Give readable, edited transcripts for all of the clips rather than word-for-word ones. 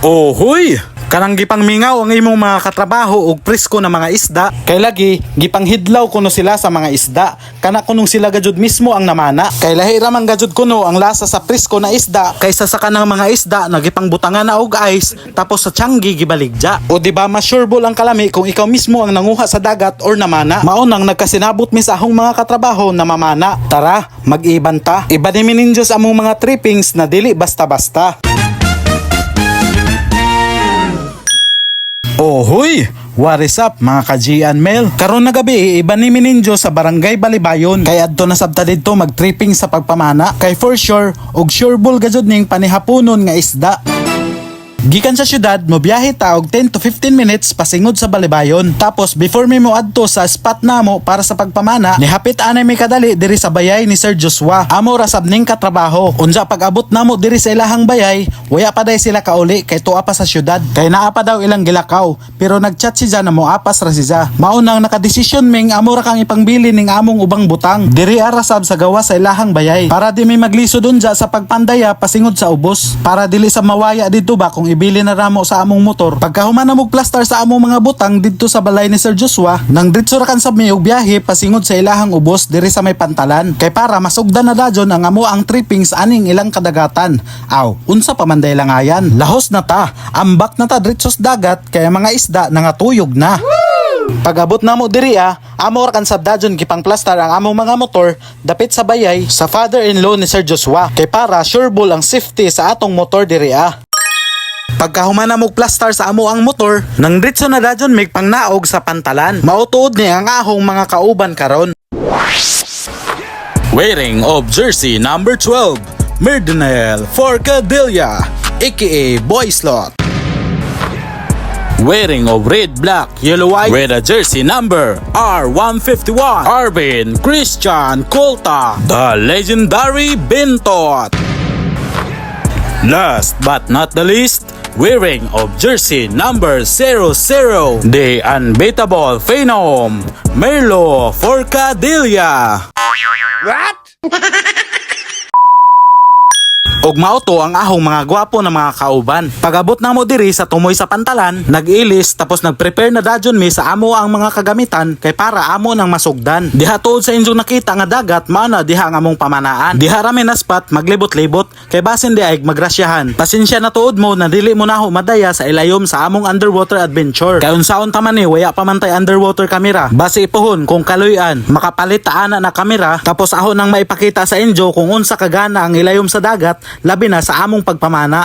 Ohoy! Kanang gipang mingaw ang imong mga katrabaho og presko na mga isda. Kay lagi gipang hidlaw kuno sila sa mga isda. Kana kunong sila gajud mismo ang namana. Kay lahi ra man gajud kuno ang lasa sa presko na isda kaysa sa kanang mga isda na gipang butangan na og ice tapos sa tianggi gibaligja. O di ba mas sureball ang kalami kung ikaw mismo ang nanguha sa dagat or namana. Mao nang nagkasinabot mi sa ahong mga katrabaho na mamana. Tara, mag-ibanta. Ibanimin ninyo sa among mga trippings na dili basta-basta. Ohoy! What is up mga ka-Gian Mel? Karon na gabi iba ni Mininjo sa Barangay Balibayon. Kay adto na sabta didto mag-tripping sa pagpamana. Kay for sure og sureball gajud ning panihaponon nga isda. Gikan sa syudad, mobiyahe ta og 10 to 15 minutes pasingod sa Balibayon. Tapos before mi mo adto sa spot namo para sa pagpamana, nihapit anay mi kadali diri sa bayay ni Sir Joshua. Amo ra sab ning katrabaho. Unsa pag-abot namo diri sa ilahang bayay, waya pa day sila kauli kay tuwa pa sa syudad. Kay naa pa daw ilang gilakaw, pero nagchat si Jan na mo apas ra si Jan. Mao nang nakadesisyon ming amo ra kang ipangbili ning among ubang butang. Diri ara sab sa gawa sa ilahang bayay para di mi maglisod unja sa pagpandaya pasingod sa ubos. Para dili sa mawaya didto ba kung ibili na ramo sa among motor. Pagkahuman na mog plaster sa among mga butang didto sa balay ni Sir Joshua, nang ditso ra kan sab mi og biyahe pasingod sa ilahang ubos diri sa may pantalan. Kay para masugdan na dajon ang amo ang trippings aning ilang kadagatan. Aw, unsa pa man day langayan? Lahos na ta, ambak na ta diretso sa dagat kay mga isda nangatuyog na. Pag-abot namo diri amo ra kan sab dajon gipang plaster ang among mga motor dapit sa bayay sa father-in-law ni Sir Joshua. Kay para sureball ang safety sa atong motor diri Pagkahuman na mog plaster sa amo ang motor, nang ditso na dajon mig pangnaog sa pantalan. Mautuod ni ang ahong mga kauban karon. Wearing of jersey number 12, Merdinel Forcadilla, aka Boy Slot. Wearing of red, black, yellow, white with a jersey number R151, Arvin Christian Colta, the legendary Bentot. Last but not the least, wearing of jersey number 00, the unbeatable Phenom, Merlo Forcadilla. What? Og mauto ang ahong mga gwapo na mga kauban. Pag-abot na mo diri sa tumoy sa pantalan, nag-ilis tapos nag-prepare na dajon mi sa amo ang mga kagamitan kay para amo nang masugdan. Diha tuod sa inyong nakita nga dagat, mana diha ang among pamanaan. Diha rami na spot maglibot-libot kay basin di ay magrasyahan. Pasensya na tuod mo na dili mo naho madaya sa ilayom sa among underwater adventure. Kay unsaon ta man ni waya pa man tay underwater camera. Base ipuhon kung kaluyan, makapalit ta ana na kamera tapos ahon nang maipakita sa inyo kung unsa kagana ang ilayom sa dagat labi na sa among pagpamana.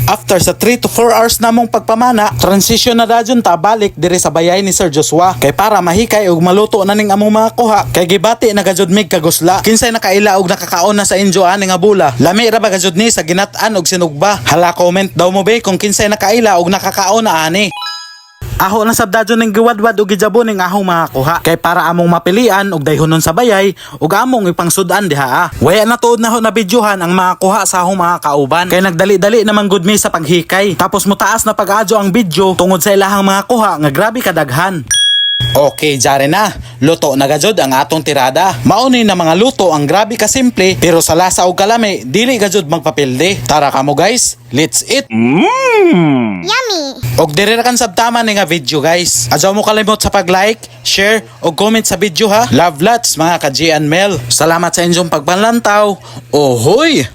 After sa 3 to 4 hours namong pagpamana, transition na dajon ta balik diri sa bayay ni Sir Joshua kay para mahikay og maluto na ning among mga kuha kay gibati na gajud mig kagusla. Kinsay nakaila og nakakaon na sa injo ani nga bula. Lami ra ba gajud ni sa ginat-an og sinugba. Hala comment daw mo be kung kinsay nakaila og nakakaon na ani. Aho na sabdajon ning giwadwad og gijabo ning ahong mga kuha kay para among mapilian og dayhonon sa bayay ug among ipangsudan diha. Waya na tuod na ho na videohan ang mga kuha sa ahong mga kauban kay nagdali-dali naman gud mi sa paghikay tapos mutaas na pag-adyo ang video tungod sa ilahang mga kuha nga grabe kadaghan. Okay, jare na. Luto na gajud ang atong tirada. Mauni na mga luto ang grabe ka simple pero sa lasa ug kalami dili gajud magpapilde. Tara kamo guys, let's eat. Yummy! Og diri ra kan sabtama ni nga video guys. Adyaw mo kalimot sa pag-like, share og comment sa video ha. Love lots mga ka-Gian Mel. Salamat sa inyong pagpanlantaw. Ohoy!